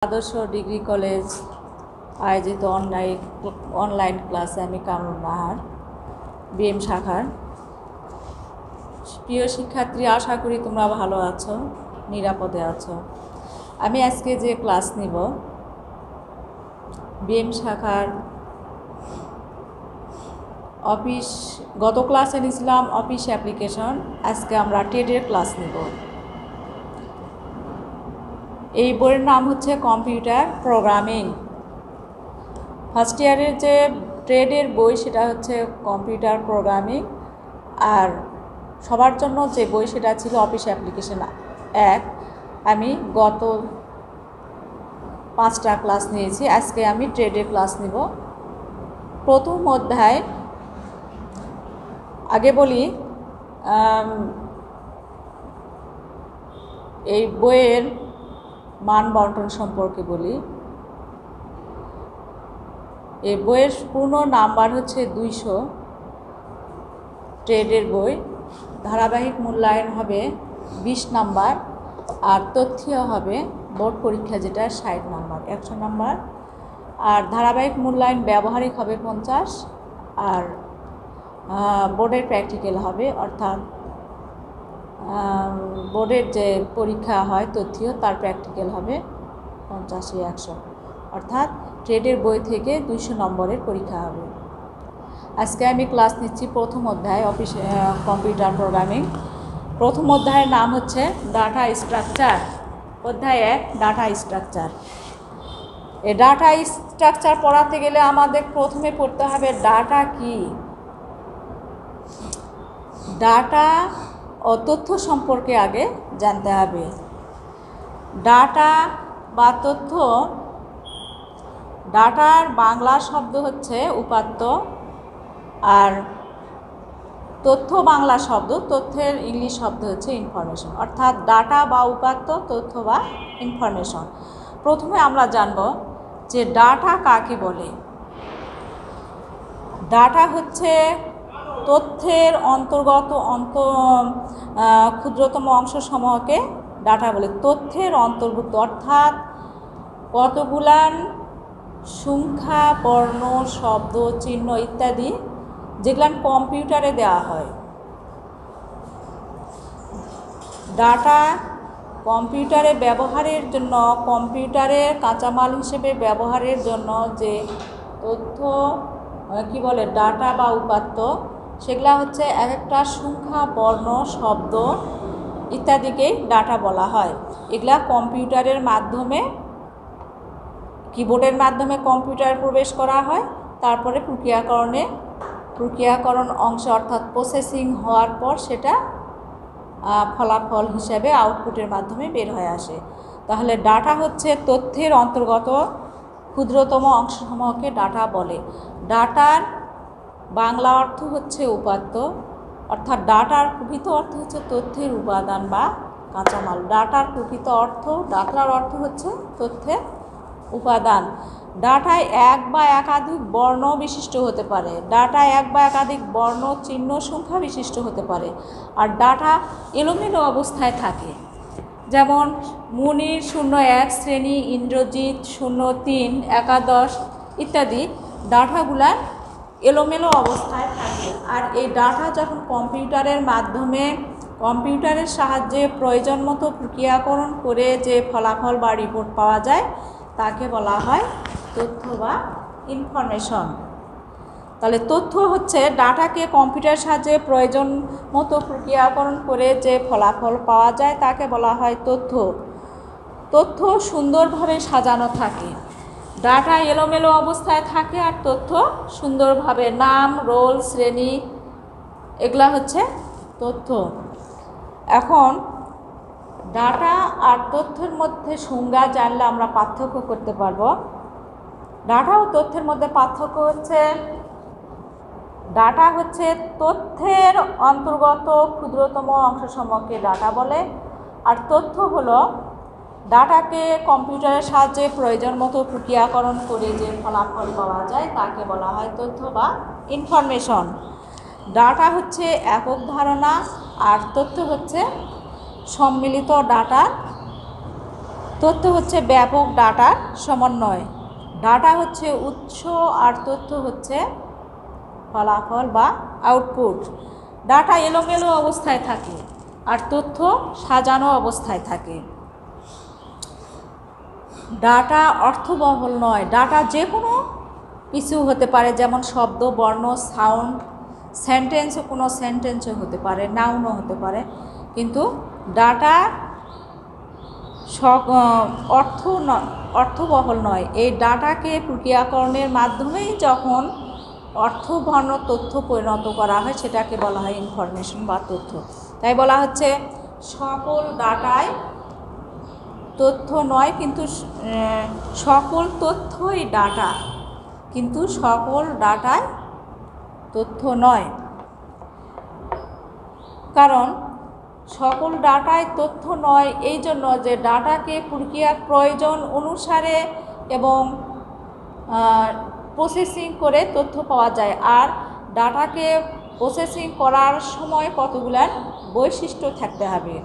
আদর্শ degree college আয়োজিত online ক্লাসে আমি কামরুন নাহার বিএম শাখার প্রিয় শিক্ষার্থী, আশা করি তোমরা ভালো আছো, নিরাপদে আছো। আমি আজকে যে ক্লাস নিব বিএম শাখার অফিস, গত ক্লাসে নিয়েছিলাম অফিস অ্যাপ্লিকেশন, আজকে আমরা টেডের ক্লাস নিব। এই বইয়ের নাম হচ্ছে কম্পিউটার প্রোগ্রামিং। ফার্স্ট ইয়ারের যে ট্রেডের বই সেটা হচ্ছে কম্পিউটার প্রোগ্রামিং, আর সবার জন্য যে বই সেটা ছিল অফিস অ্যাপ্লিকেশন 1। আমি গত 5টা ক্লাস নিয়েছি, আজকে আমি ট্রেডের ক্লাস নিব। প্রথম অধ্যায় আগে বলি, এই বইয়ের মান বন্টন সম্পর্কে বলি। এই বইয়ের পূর্ণ নাম্বার হচ্ছে 200। ট্রেডের বই, ধারাবাহিক মূল্যায়ন হবে 20 নাম্বার, আর তথ্যীয় হবে বোর্ড পরীক্ষা যেটা 60 নাম্বার, 100 নাম্বার। আর ধারাবাহিক মূল্যায়ন ব্যবহারিক হবে 50, আর বোর্ডের প্র্যাকটিক্যাল হবে, অর্থাৎ বোর্ডের যে পরীক্ষা হয় তথ্যীয় তার প্র্যাকটিক্যাল হবে 50-100, অর্থাৎ ট্রেডের বই থেকে 200 নম্বরের পরীক্ষা হবে। আজকে আমি ক্লাস নিচ্ছি প্রথম অধ্যায় অফিস কম্পিউটার প্রোগ্রামিং। প্রথম অধ্যায়ের নাম হচ্ছে ডাটা স্ট্রাকচার। অধ্যায় 1 ডাটা স্ট্রাকচার। এই ডাটা স্ট্রাকচার পড়াতে গেলে আমাদের প্রথমে পড়তে হবে ডাটা কি। ডাটা ও তথ্য সম্পর্কে আগে জানতে হবে। ডাটা বা তথ্য, ডাটার বাংলা শব্দ হচ্ছে উপাত্ত, আর তথ্য বাংলা শব্দ, তথ্যের ইংলিশ শব্দ হচ্ছে ইনফরমেশন, অর্থাৎ ডাটা বা উপাত্ত, তথ্য বা ইনফরমেশন। প্রথমে আমরা জানব যে ডাটা কাকে বলে। ডাটা হচ্ছে তথ্যের অন্তর্গত ক্ষুদ্রতম অংশসমূহকে ডাটা বলে। তথ্যের অন্তর্ভুক্ত অর্থাৎ কতগুলান সংখ্যা, বর্ণ, শব্দ, চিহ্ন ইত্যাদি যেগুলান কম্পিউটারে দেওয়া হয়। ডাটা কম্পিউটারে ব্যবহারের জন্য, কম্পিউটারের কাঁচামাল হিসেবে ব্যবহারের জন্য যে তথ্য বলে ডাটা বা উপাত্ত, সেগুলা হচ্ছে এক একটা সংখ্যা, বর্ণ, শব্দ ইত্যাদিকেই ডাটা বলা হয়। এগুলা কম্পিউটারের মাধ্যমে, কিবোর্ডের মাধ্যমে কম্পিউটারে প্রবেশ করা হয়, তারপরে প্রক্রিয়াকরণ অংশ অর্থাৎ প্রসেসিং হওয়ার পর সেটা ফলাফল হিসেবে আউটপুটের মাধ্যমে বের হয়ে আসে। তাহলে ডাটা হচ্ছে তথ্যের অন্তর্গত ক্ষুদ্রতম অংশসমূহকে ডাটা বলে। ডাটার বাংলা অর্থ হচ্ছে উপাত্ত, অর্থাৎ ডাটার প্রকৃত অর্থ হচ্ছে তথ্যের উপাদান বা কাঁচামাল। ডাটার প্রকৃত অর্থ, ডাটার অর্থ হচ্ছে তথ্যের উপাদান। ডাটায় এক বা একাধিক বর্ণ বিশিষ্ট হতে পারে, ডাটা এক বা একাধিক বর্ণ, চিহ্ন, সংখ্যা বিশিষ্ট হতে পারে, আর ডাটা এলোমেলো অবস্থায় থাকে। যেমন মুনির 01 শ্রেণী, ইন্দ্রজিৎ 03 একাদশ ইত্যাদি ডাটাগুলা এলোমেলো অবস্থায় থাকে। আর এই ডাটা যখন কম্পিউটারের মাধ্যমে, কম্পিউটারের সাহায্যে প্রয়োজন মতো প্রক্রিয়াকরণ করে যে ফলাফল বা রিপোর্ট পাওয়া যায় তাকে বলা হয় তথ্য বা ইনফরমেশন। তাহলে তথ্য হচ্ছে ডাটাকে কম্পিউটারের সাহায্যে প্রয়োজন মতো প্রক্রিয়াকরণ করে যে ফলাফল পাওয়া যায় তাকে বলা হয় তথ্য। তথ্য সুন্দরভাবে সাজানো থাকে, ডাটা এলোমেলো অবস্থায় থাকে, আর তথ্য সুন্দরভাবে, নাম, রোল, শ্রেণী, এগুলা হচ্ছে তথ্য। এখন ডাটা আর তথ্যের মধ্যে সংজ্ঞা জানলে আমরা পার্থক্য করতে পারব। ডাটা ও তথ্যের মধ্যে পার্থক্য হচ্ছে, ডাটা হচ্ছে তথ্যের অন্তর্গত ক্ষুদ্রতম অংশসমূহকে ডাটা বলে, আর তথ্য হলো ডাটাকে কম্পিউটারের সাহায্যে প্রয়োজন মতো প্রক্রিয়াকরণ করে যে ফলাফল পাওয়া যায় তাকে বলা হয় তথ্য বা ইনফরমেশন। ডাটা হচ্ছে একক ধারণা, আর তথ্য হচ্ছে সম্মিলিত ডাটার তথ্য হচ্ছে ব্যাপক ডাটার সমন্বয়। ডাটা হচ্ছে উৎস আর তথ্য হচ্ছে ফলাফল বা আউটপুট। ডাটা এলোমেলো অবস্থায় থাকে আর তথ্য সাজানো অবস্থায় থাকে। ডাটা অর্থবহুল নয়। ডাটা যে কোনো কিছু হতে পারে, যেমন শব্দ, বর্ণ, সাউন্ড, সেন্টেন্সও কোনো সেন্টেন্সও হতে পারে, নাউনও হতে পারে, কিন্তু ডাটা অর্থবহল নয়। এই ডাটাকে প্রক্রিয়াকরণের মাধ্যমেই যখন অর্থবহ তথ্য পরিণত করা হয় সেটাকে বলা হয় ইনফরমেশন বা তথ্য। তাই বলা হচ্ছে সকল ডাটায় তথ্য নয়, কিন্তু সকল তথ্যই ডাটা, কিন্তু সকল ডাটায় তথ্য নয়। কারণ সকল ডাটায় তথ্য নয় এই জন্য যে ডাটাকে প্রক্রিয়ার প্রয়োজন অনুসারে এবং প্রসেসিং করে তথ্য পাওয়া যায়। আর ডাটাকে প্রসেসিং করার সময় কতগুলার বৈশিষ্ট্য থাকতে হবে।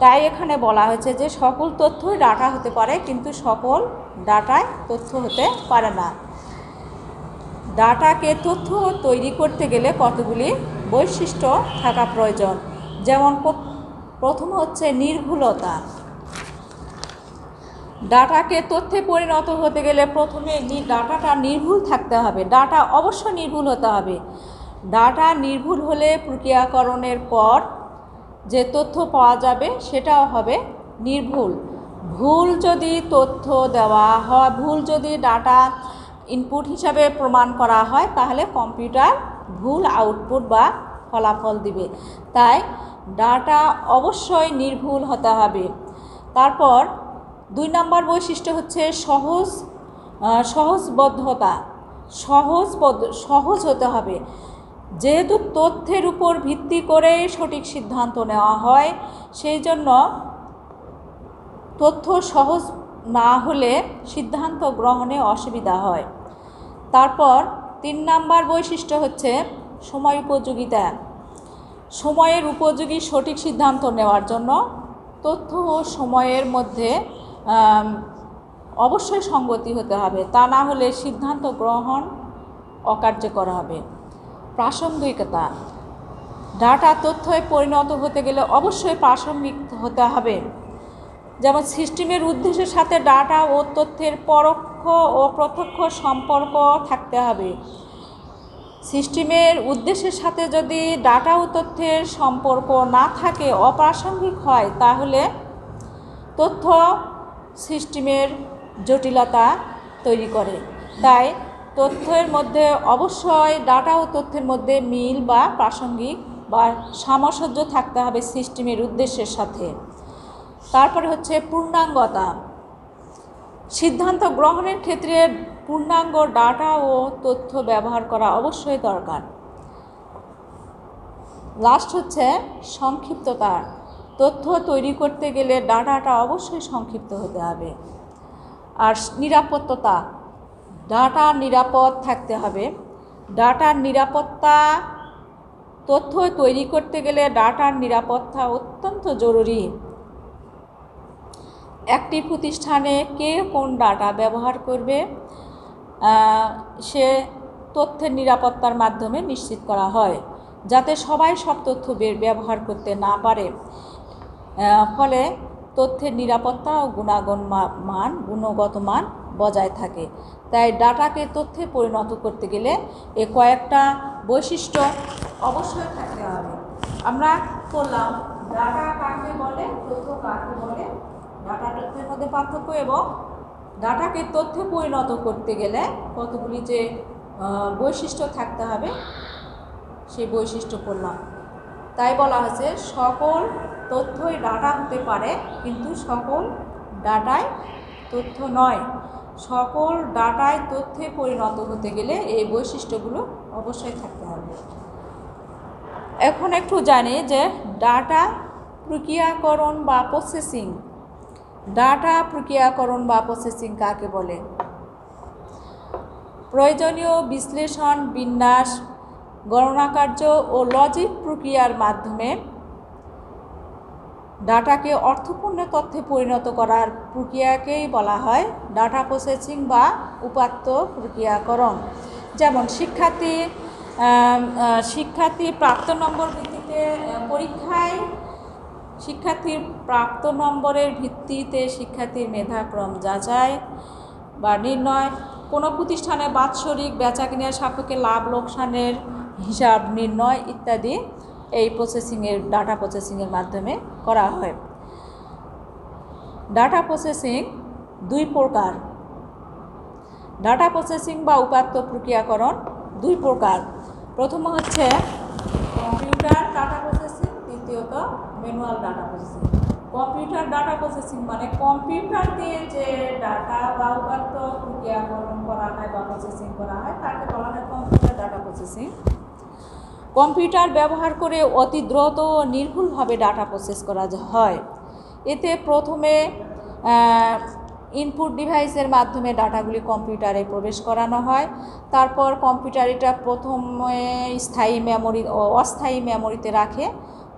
তাই এখানে বলা হয়েছে যে সকল তথ্যই ডাটা হতে পারে, কিন্তু সকল ডাটায় তথ্য হতে পারে না। ডাটাকে তথ্য তৈরি করতে গেলে কতগুলি বৈশিষ্ট্য থাকা প্রয়োজন। যেমন প্রথম হচ্ছে নির্ভুলতা। ডাটাকে তথ্যে পরিণত হতে গেলে প্রথমে ডাটাটা নির্ভুল থাকতে হবে। ডাটা অবশ্যই নির্ভুল হতে হবে। ডাটা নির্ভুল হলে প্রক্রিয়াকরণের পর যে তথ্য পাওয়া যাবে সেটাও হবে নির্ভুল। ভুল যদি তথ্য দেওয়া হয়, ভুল যদি ডাটা ইনপুট হিসাবে প্রমাণ করা হয়, তাহলে কম্পিউটার ভুল আউটপুট বা ফলাফল দিবে। তাই ডাটা অবশ্যই নির্ভুল হতে হবে। তারপর 2 নম্বর বৈশিষ্ট্য হচ্ছে সহজবোধ্যতা। সহজ হতে হবে। যেহেতু তথ্যের উপর ভিত্তি করে সঠিক সিদ্ধান্ত নেওয়া হয়, সেই জন্য তথ্য সহজ না হলে সিদ্ধান্ত গ্রহণে অসুবিধা হয়। তারপর 3 নম্বর বৈশিষ্ট্য হচ্ছে সময় উপযোগিতা। সময়ের উপযোগী সঠিক সিদ্ধান্ত নেওয়ার জন্য তথ্য ও সময়ের মধ্যে অবশ্যই সঙ্গতি হতে হবে, তা না হলে সিদ্ধান্ত গ্রহণ অকার্যকর হবে। প্রাসঙ্গিকতা। ডাটা তথ্যে পরিণত হতে গেলে অবশ্যই প্রাসঙ্গিক হতে হবে। যেমন সিস্টেমের উদ্দেশ্যের সাথে ডাটা ও তথ্যের পরোক্ষ ও প্রত্যক্ষ সম্পর্ক থাকতে হবে। সিস্টেমের উদ্দেশ্যের সাথে যদি ডাটা ও তথ্যের সম্পর্ক না থাকে, অপ্রাসঙ্গিক হয়, তাহলে তথ্য সিস্টেমের জটিলতা তৈরি করে। তাই তথ্যের মধ্যে অবশ্যই ডাটা ও তথ্যের মধ্যে মিল বা প্রাসঙ্গিক বা সামঞ্জস্য থাকতে হবে সিস্টেমের উদ্দেশ্যের সাথে। তারপরে হচ্ছে পূর্ণাঙ্গতা। সিদ্ধান্ত গ্রহণের ক্ষেত্রে পূর্ণাঙ্গ ডাটা ও তথ্য ব্যবহার করা অবশ্যই দরকার। লাস্ট হচ্ছে সংক্ষিপ্ততা। তথ্য তৈরি করতে গেলে ডাটাটা অবশ্যই সংক্ষিপ্ত হতে হবে। আর নিরাপত্তা। ডাটা নিরাপদ থাকতে হবে। ডাটার নিরাপত্তা, তথ্য তৈরি করতে গেলে ডাটার নিরাপত্তা অত্যন্ত জরুরি। একটি প্রতিষ্ঠানে কে কোন ডাটা ব্যবহার করবে সে তথ্যের নিরাপত্তার মাধ্যমে নিশ্চিত করা হয়, যাতে সবাই সব তথ্য ব্যবহার করতে না পারে। ফলে তথ্যের নিরাপত্তা ও গুণগত মান বজায় থাকে। তাই ডাটাকে তথ্যে পরিণত করতে গেলে কয়েকটা বৈশিষ্ট্য অবশ্যই থাকতে হবে। আমরা বললাম ডাটা কাকে বলে, তথ্য কাকে বলে, ডাটা তথ্যের মধ্যে পার্থক্য, এবং ডাটাকে তথ্যে পরিণত করতে গেলে কতগুলি যে বৈশিষ্ট্য থাকতে হবে সেই বৈশিষ্ট্য পড়লাম। তাই বলা হয়েছে সকল তথ্যই ডাটা হতে পারে, কিন্তু সকল ডাটায় তথ্য নয়। সকল ডাটায় তথ্যে পরিণত হতে গেলে এই বৈশিষ্ট্যগুলো অবশ্যই থাকতে হবে। এখন একটু জানি যে ডাটা প্রক্রিয়াকরণ বা প্রসেসিং। ডাটা প্রক্রিয়াকরণ বা প্রসেসিং কাকে বলে? প্রয়োজনীয় বিশ্লেষণ, বিন্যাস, গণনা কার্য ও লজিক প্রক্রিয়ার মাধ্যমে ডাটাকে অর্থপূর্ণ তথ্যে পরিণত করার প্রক্রিয়াকেই বলা হয় ডাটা প্রসেসিং বা উপাত্ত প্রক্রিয়াকরণ। যেমন শিক্ষার্থী প্রাপ্ত নম্বর ভিত্তিতে পরীক্ষায় শিক্ষার্থীর প্রাপ্ত নম্বরের ভিত্তিতে শিক্ষার্থীর মেধাক্রম যাচাই বা নির্ণয়, কোনো প্রতিষ্ঠানে বাৎসরিক বেচাকেনার সাপেক্ষে লাভ লোকসানের হিসাব নির্ণয় ইত্যাদি এই ডাটা প্রসেসিংয়ের মাধ্যমে করা হয়। ডাটা প্রসেসিং দুই প্রকার। ডাটা প্রসেসিং বা উপাত্ত প্রক্রিয়াকরণ দুই প্রকার। প্রথম হচ্ছে কম্পিউটার ডাটা প্রসেসিং, দ্বিতীয়ত manual data processing. Computer data processing মানে কম্পিউটার দিয়ে যে ডাটা বা উপাত্ত প্রক্রিয়াকরণ করা হয় বা প্রসেসিং করা হয় তাকে বলা হয় কম্পিউটার ডাটা প্রসেসিং। কম্পিউটার ব্যবহার করে অতি দ্রুত ও নির্ভুলভাবে ডাটা প্রসেস করা হয়। এতে প্রথমে ইনপুট ডিভাইসের মাধ্যমে ডাটাগুলি কম্পিউটারে প্রবেশ করানো হয়। তারপর কম্পিউটার এটা প্রথমে স্থায়ী মেমোরি ও অস্থায়ী মেমোরিতে রাখে,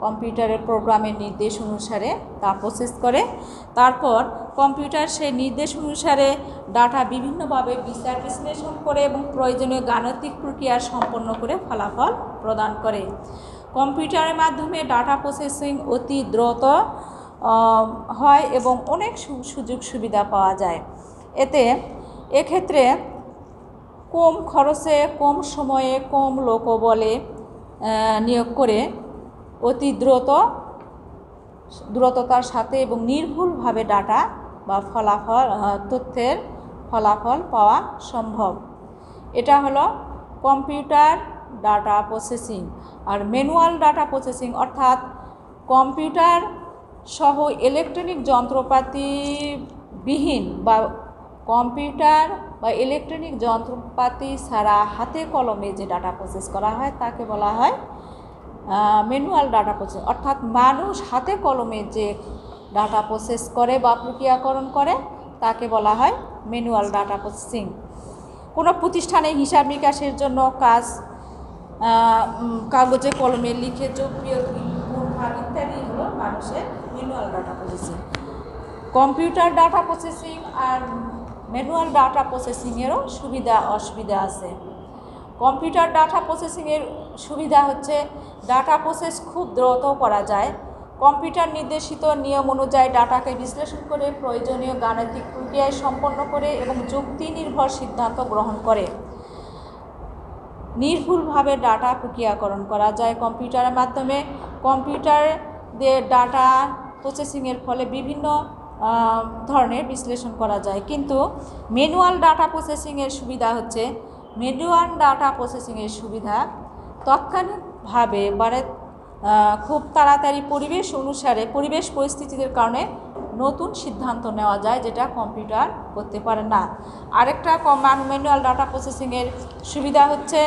কম্পিউটারের প্রোগ্রামের নির্দেশ অনুসারে তা প্রসেস করে। তারপর কম্পিউটার সেই নির্দেশ অনুসারে ডাটা বিভিন্নভাবে বিচার বিশ্লেষণ করে এবং প্রয়োজনীয় গাণিতিক প্রক্রিয়া সম্পন্ন করে ফলাফল প্রদান করে। কম্পিউটারের মাধ্যমে ডাটা প্রসেসিং অতি দ্রুত হয় এবং অনেক সুযোগ সুবিধা পাওয়া যায়। এক্ষেত্রে কম খরচে, কম সময়ে, কম লোকবলে নিয়োগ করে অতি দ্রুততার সাথে এবং নির্ভুলভাবে ডাটা বা তথ্যের ফলাফল পাওয়া সম্ভব। এটা হলো কম্পিউটার ডাটা প্রসেসিং। আর ম্যানুয়াল ডাটা প্রসেসিং অর্থাৎ কম্পিউটার সহ ইলেকট্রনিক যন্ত্রপাতি বিহীন বা কম্পিউটার বা ইলেকট্রনিক যন্ত্রপাতি ছাড়া হাতে কলমে যে ডাটা প্রসেস করা হয় তাকে বলা হয় ম্যানুয়াল ডাটা প্রসেসিং। অর্থাৎ মানুষ হাতে কলমে যে ডাটা প্রসেস করে বা প্রক্রিয়াকরণ করে তাকে বলা হয় ম্যানুয়াল ডাটা প্রসেসিং। কোনো প্রতিষ্ঠানে হিসাব নিকাশের জন্য কাগজে কলমে লিখে যোগ বিয়োগ ভাগ ইত্যাদি হলো মানুষের manual data processing. Computer data processing আর ম্যানুয়াল ডাটা প্রসেসিংয়েরও সুবিধা অসুবিধা আছে। কম্পিউটার ডাটা প্রসেসিংয়ের সুবিধা হচ্ছে ডাটা প্রসেস খুব দ্রুত করা যায়। কম্পিউটার নির্দেশিত নিয়ম অনুযায়ী ডাটাকে বিশ্লেষণ করে প্রয়োজনীয় গাণিতিক প্রক্রিয়া সম্পন্ন করে এবং যুক্তি নির্ভর সিদ্ধান্ত গ্রহণ করে। নির্ভুলভাবে ডাটা প্রক্রিয়াকরণ করা যায় কম্পিউটারের মাধ্যমে। কম্পিউটার দিয়ে ডাটা প্রসেসিংয়ের ফলে বিভিন্ন ধরনের বিশ্লেষণ করা যায়। কিন্তু ম্যানুয়াল ডাটা প্রসেসিংয়ের সুবিধা হচ্ছে তাৎক্ষণিকভাবে খুব তাড়াতাড়ি পরিবেশ পরিস্থিতির কারণে নতুন সিদ্ধান্ত নেওয়া যায়, যেটা কম্পিউটার করতে পারে না। আরেকটা ম্যানুয়াল ডাটা প্রসেসিংয়ের সুবিধা হচ্ছে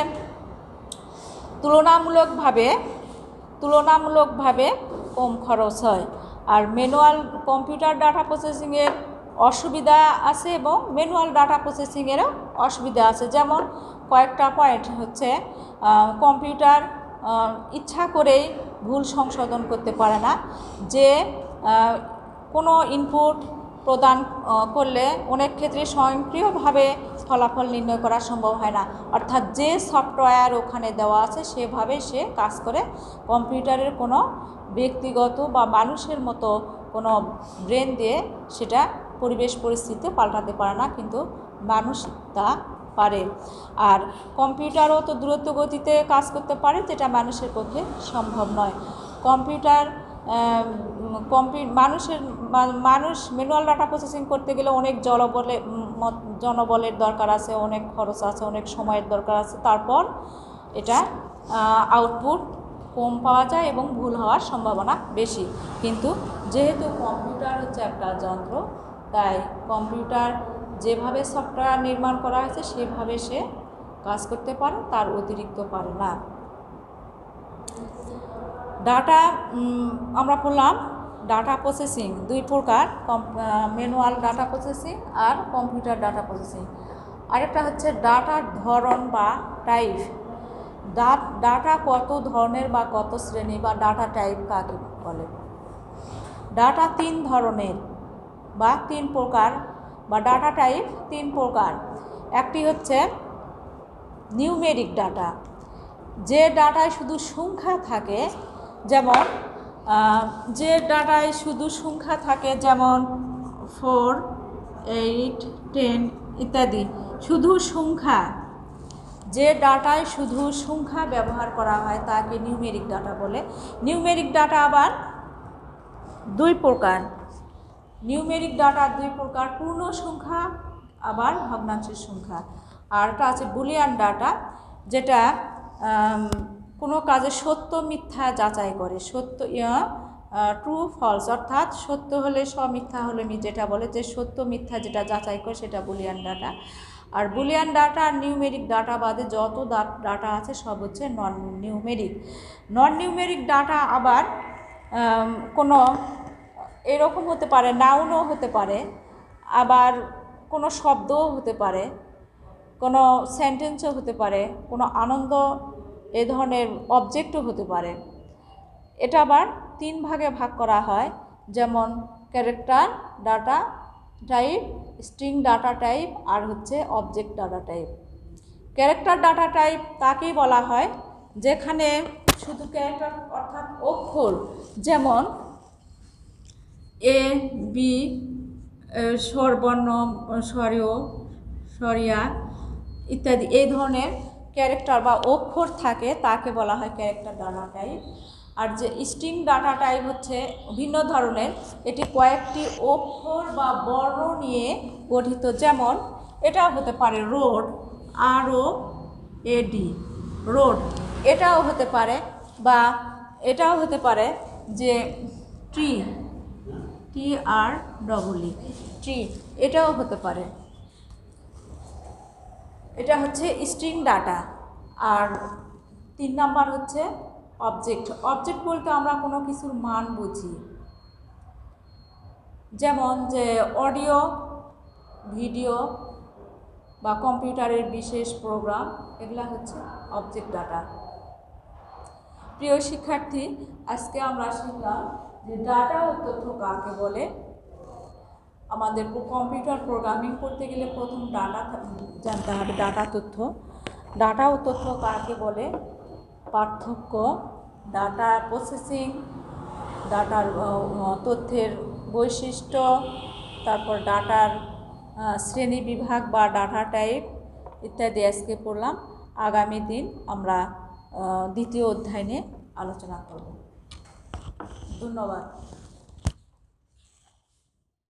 তুলনামূলকভাবে কম খরচ হয়। আর কম্পিউটার ডাটা প্রসেসিংয়ের অসুবিধা আছে এবং ম্যানুয়াল ডাটা প্রসেসিংয়েরও অসুবিধা আছে। যেমন কয়েকটা পয়েন্ট হচ্ছে কম্পিউটার ইচ্ছা করেই ভুল সংশোধন করতে পারে না, যে কোনো ইনপুট প্রদান করলে অনেক ক্ষেত্রে স্বয়ংক্রিয়ভাবে ফলাফল নির্ণয় করা সম্ভব হয় না। অর্থাৎ যে সফটওয়্যার ওখানে দেওয়া আছে সেভাবে সে কাজ করে। কম্পিউটারের কোনো ব্যক্তিগত বা মানুষের মতো কোনো ব্রেন দিয়ে সেটা পরিবেশ পরিস্থিতি পাল্টাতে পারে না, কিন্তু মানুষ তা পারে। আর কম্পিউটারও তো দ্রুত গতিতে কাজ করতে পারে, যেটা মানুষের পক্ষে সম্ভব নয়। মানুষ ম্যানুয়াল ডাটা প্রসেসিং করতে গেলে অনেক জনবলের দরকার আছে, অনেক খরচ আছে, অনেক সময়ের দরকার আছে। তারপর এটা আউটপুট কম পাওয়া যায় এবং ভুল হওয়ার সম্ভাবনা বেশি। কিন্তু যেহেতু কম্পিউটার হচ্ছে একটা যন্ত্র, তাই কম্পিউটার যেভাবে সফটওয়্যার নির্মাণ করা হয়েছে সেভাবে সে কাজ করতে পারে, তার অতিরিক্ত পারে না। আমরা বললাম ডাটা প্রসেসিং দুই প্রকার, ম্যানুয়াল ডাটা প্রসেসিং আর কম্পিউটার ডাটা প্রসেসিং। আরেকটা হচ্ছে ডাটার ধরন বা টাইপ। ডাটা কত ধরনের বা কত শ্রেণী বা ডাটা টাইপ কাকে বলে? ডাটা তিন ধরনের বা তিন প্রকার, বা ডাটা টাইপ তিন প্রকার। একটি হচ্ছে নিউমেরিক ডাটা, যে ডাটায় শুধু সংখ্যা থাকে, যেমন যেমন 4, 8, 10 ইত্যাদি, শুধু সংখ্যা। যে ডাটায় শুধু সংখ্যা ব্যবহার করা হয় তাকে নিউমেরিক ডাটা বলে। নিউমেরিক ডাটা আবার দুই প্রকার। নিউমেরিক ডাটা দুই প্রকার, পূর্ণ সংখ্যা আবার ভগ্নাংশের সংখ্যা। আর একটা আছে বুলিয়ান ডাটা, যেটা কোনো কাজে সত্য মিথ্যা যাচাই করে, ট্রু ফলস, অর্থাৎ সত্য হলে স, মিথ্যা হলে মি, যেটা বলে যে সত্য মিথ্যা যেটা যাচাই করে সেটা বুলিয়ান ডাটা। আর বুলিয়ান ডাটা আর নিউমেরিক ডাটা বাদে যত ডাটা আছে সব হচ্ছে নন নিউমেরিক। নন নিউমেরিক ডাটা আবার কোনো এরকম হতে পারে, নাউনও হতে পারে, আবার কোনো শব্দও হতে পারে, কোনো সেন্টেন্সও হতে পারে, কোনো আনন্দ এ ধরনের অবজেক্টও হতে পারে। এটা আবার তিন ভাগে ভাগ করা হয়, যেমন character data type, string data type, আর হচ্ছে object data type. Character data type তাকেই বলা হয় যেখানে শুধু ক্যারেক্টার অর্থাৎ অক্ষর, যেমন এ, বি, স্বরবর্ণ, স্বরীয়, স্বরিয়া ইত্যাদি এই ধরনের ক্যারেক্টার বা অক্ষর থাকে, তাকে বলা হয় ক্যারেক্টার ডাটা টাইপ। আর যে স্ট্রিং ডাটা টাইপ হচ্ছে ভিন্ন ধরনের, এটি কয়েকটি অক্ষর বা বর্ণ নিয়ে গঠিত, যেমন এটাও হতে পারে রোড, ROAD, রোড, এটাও হতে পারে, বা এটাও হতে পারে যে ট্রি, TREE, ট্রি, এটাও হতে পারে। এটা হচ্ছে স্ট্রিং ডাটা। আর 3 নাম্বার হচ্ছে অবজেক্ট। অবজেক্ট বলতে আমরা কোনো কিছুর মান বুঝি, যেমন যে অডিও, ভিডিও বা কম্পিউটারের বিশেষ প্রোগ্রাম, এগুলা হচ্ছে অবজেক্ট ডাটা। প্রিয় শিক্ষার্থী, আজকে আমরা শিখলাম যে ডাটা ও তথ্য কাকে বলে। আমাদের কম্পিউটার প্রোগ্রামিং করতে গেলে প্রথম ডাটা জানতে হবে, ডাটা তথ্য। ডাটা ও তথ্য কাকে বলে, পার্থক্য, ডাটা প্রসেসিং, ডাটার তথ্যের বৈশিষ্ট্য, তারপর ডাটার শ্রেণী বিভাগ বা ডাটা টাইপ ইত্যাদি আজকে পড়লাম। আগামী দিন আমরা দ্বিতীয় অধ্যায় নিয়ে আলোচনা করব। ধন্যবাদ।